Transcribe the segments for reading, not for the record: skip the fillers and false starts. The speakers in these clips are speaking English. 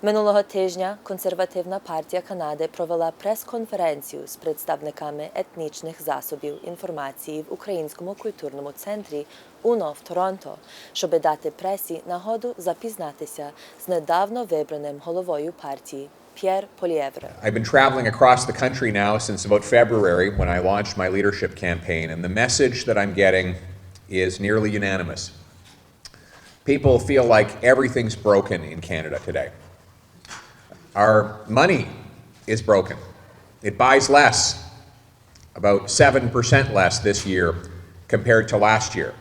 Минулого тижня консервативна партія Канади провела прес-конференцію з представниками етнічних засобів інформації в Українському культурному центрі UNF в Торонто, щоб дати пресі нагоду запізнатися з недавно вибраним головою партії Pierre Poilievre. I've been traveling across the country now since about February when I launched my leadership campaign, and the message that I'm getting is nearly unanimous. People feel like everything's broken in Canada today. Our money is broken. It buys less, about 7% less this year compared to last year,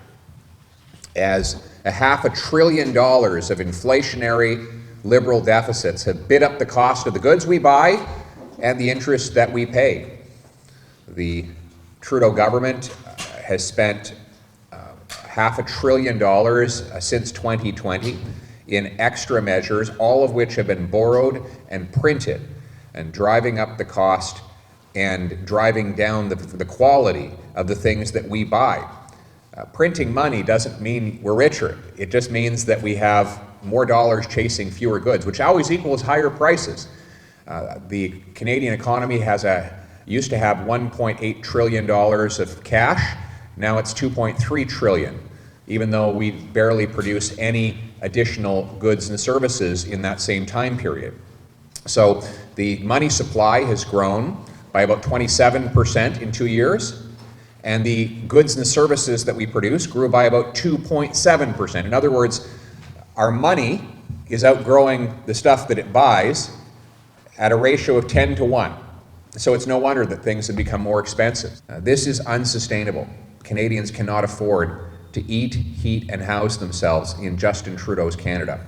as $500 billion of inflationary liberal deficits have bid up the cost of the goods we buy and the interest that we pay. The Trudeau government has spent $500 billion since 2020 in extra measures, all of which have been borrowed and printed, and driving up the cost and driving down the quality of the things that we buy. Printing money doesn't mean we're richer. It just means that we have more dollars chasing fewer goods, which always equals higher prices. The Canadian economy used to have $1.8 trillion of cash. Now it's $2.3 trillion, even though we barely produce any additional goods and services in that same time period. So the money supply has grown by about 27% in 2 years, and the goods and services that we produce grew by about 2.7%. In other words, our money is outgrowing the stuff that it buys at a ratio of 10 to 1. So it's no wonder that things have become more expensive. This is unsustainable. Canadians cannot afford to eat, heat, and house themselves in Justin Trudeau's Canada.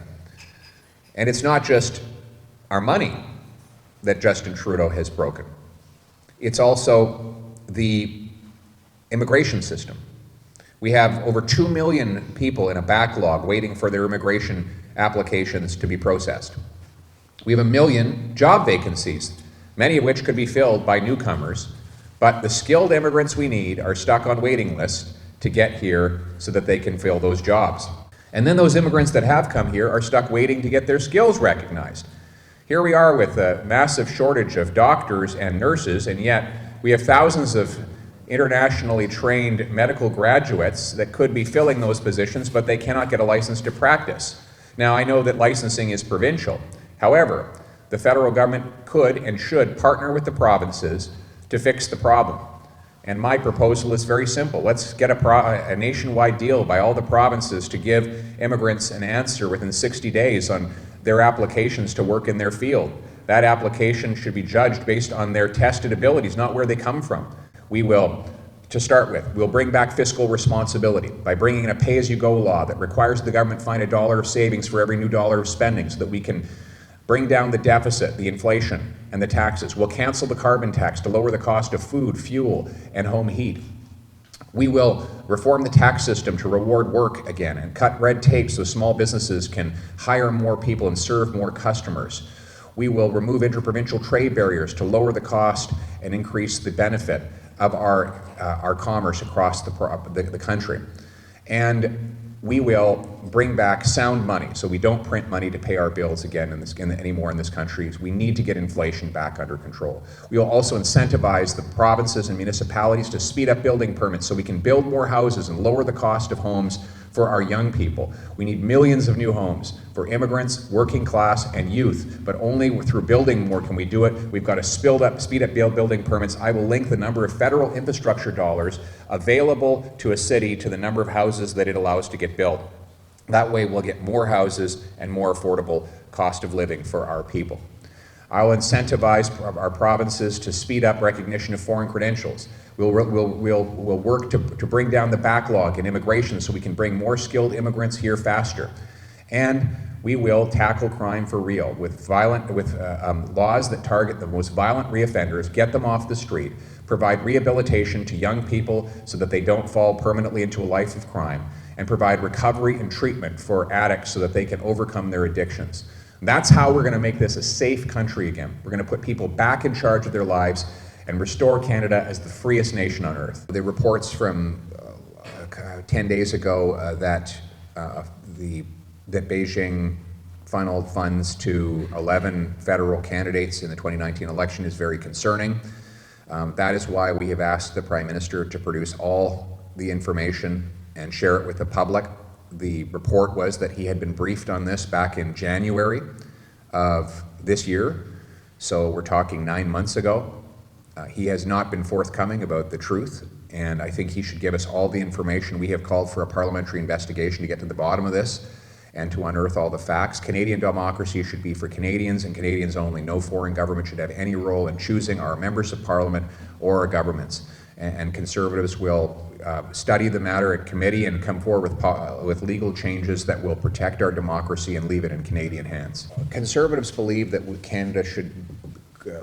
And it's not just our money that Justin Trudeau has broken. It's also the immigration system. We have over 2 million people in a backlog waiting for their immigration applications to be processed. We have 1 million job vacancies, many of which could be filled by newcomers, but the skilled immigrants we need are stuck on waiting lists to get here so that they can fill those jobs. And then those immigrants that have come here are stuck waiting to get their skills recognized. Here we are with a massive shortage of doctors and nurses, and yet we have thousands of internationally trained medical graduates that could be filling those positions, but they cannot get a license to practice. Now, I know that licensing is provincial. However, the federal government could and should partner with the provinces to fix the problem. And my proposal is very simple. Let's get a nationwide deal by all the provinces to give immigrants an answer within 60 days on their applications to work in their field. That application should be judged based on their tested abilities, not where they come from. We will, to start with, we'll bring back fiscal responsibility by bringing in a pay-as-you-go law that requires the government find $1 of savings for every new dollar of spending so that we can bring down the deficit, the inflation, and the taxes. We'll cancel the carbon tax to lower the cost of food, fuel, and home heat. We will reform the tax system to reward work again and cut red tape so small businesses can hire more people and serve more customers. We will remove interprovincial trade barriers to lower the cost and increase the benefit of our commerce across the country. And we will bring back sound money so we don't print money to pay our bills again anymore in this country. We need to get inflation back under control. We will also incentivize the provinces and municipalities to speed up building permits so we can build more houses and lower the cost of homes for our young people. We need millions of new homes for immigrants, working class, and youth, but only through building more can we do it. We've got to speed up building permits. I will link the number of federal infrastructure dollars available to a city to the number of houses that it allows to get built. That way we'll get more houses and more affordable cost of living for our people. I'll incentivize our provinces to speed up recognition of foreign credentials. We'll work to bring down the backlog in immigration so we can bring more skilled immigrants here faster. And we will tackle crime for real with laws that target the most violent reoffenders, get them off the street, provide rehabilitation to young people so that they don't fall permanently into a life of crime, and provide recovery and treatment for addicts so that they can overcome their addictions. That's how we're going to make this a safe country again. We're going to put people back in charge of their lives and restore Canada as the freest nation on earth. The reports from 10 days ago that Beijing funneled funds to 11 federal candidates in the 2019 election is very concerning. That is why we have asked the Prime Minister to produce all the information and share it with the public. The report was that he had been briefed on this back in January of this year, so we're talking 9 months ago. He has not been forthcoming about the truth, and I think he should give us all the information. We have called for a parliamentary investigation to get to the bottom of this and to unearth all the facts. Canadian democracy should be for Canadians and Canadians only. No foreign government should have any role in choosing our members of parliament or our governments. And Conservatives will study the matter at committee and come forward with legal changes that will protect our democracy and leave it in Canadian hands. Conservatives believe that Canada should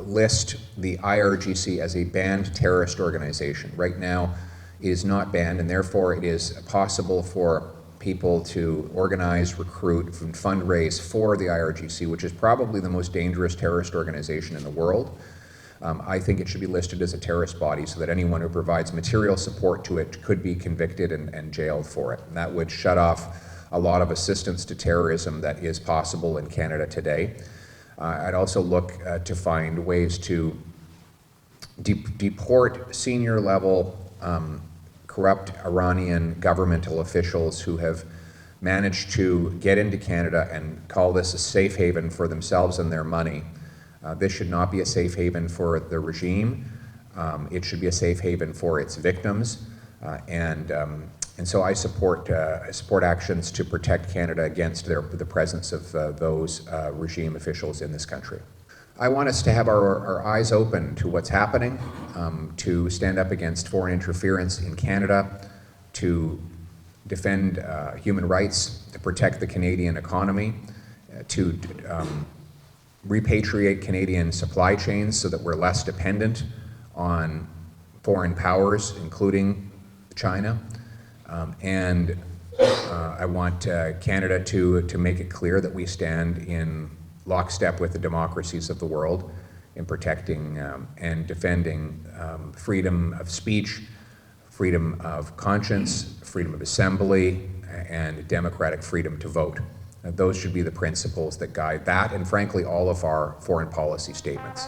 list the IRGC as a banned terrorist organization. Right now, it is not banned, and therefore it is possible for people to organize, recruit, and fundraise for the IRGC, which is probably the most dangerous terrorist organization in the world. I think it should be listed as a terrorist body so that anyone who provides material support to it could be convicted and jailed for it. And that would shut off a lot of assistance to terrorism that is possible in Canada today. I'd also look to find ways to deport senior level corrupt Iranian governmental officials who have managed to get into Canada and call this a safe haven for themselves and their money. This should not be a safe haven for the regime. It should be a safe haven for its victims. And so I support actions to protect Canada against the presence of those regime officials in this country. I want us to have our eyes open to what's happening, to stand up against foreign interference in Canada, to defend human rights, to protect the Canadian economy, to repatriate Canadian supply chains so that we're less dependent on foreign powers, including China. I want Canada to make it clear that we stand in lockstep with the democracies of the world in protecting and defending freedom of speech, freedom of conscience, freedom of assembly, and democratic freedom to vote. Those should be the principles that guide that and, frankly, all of our foreign policy statements.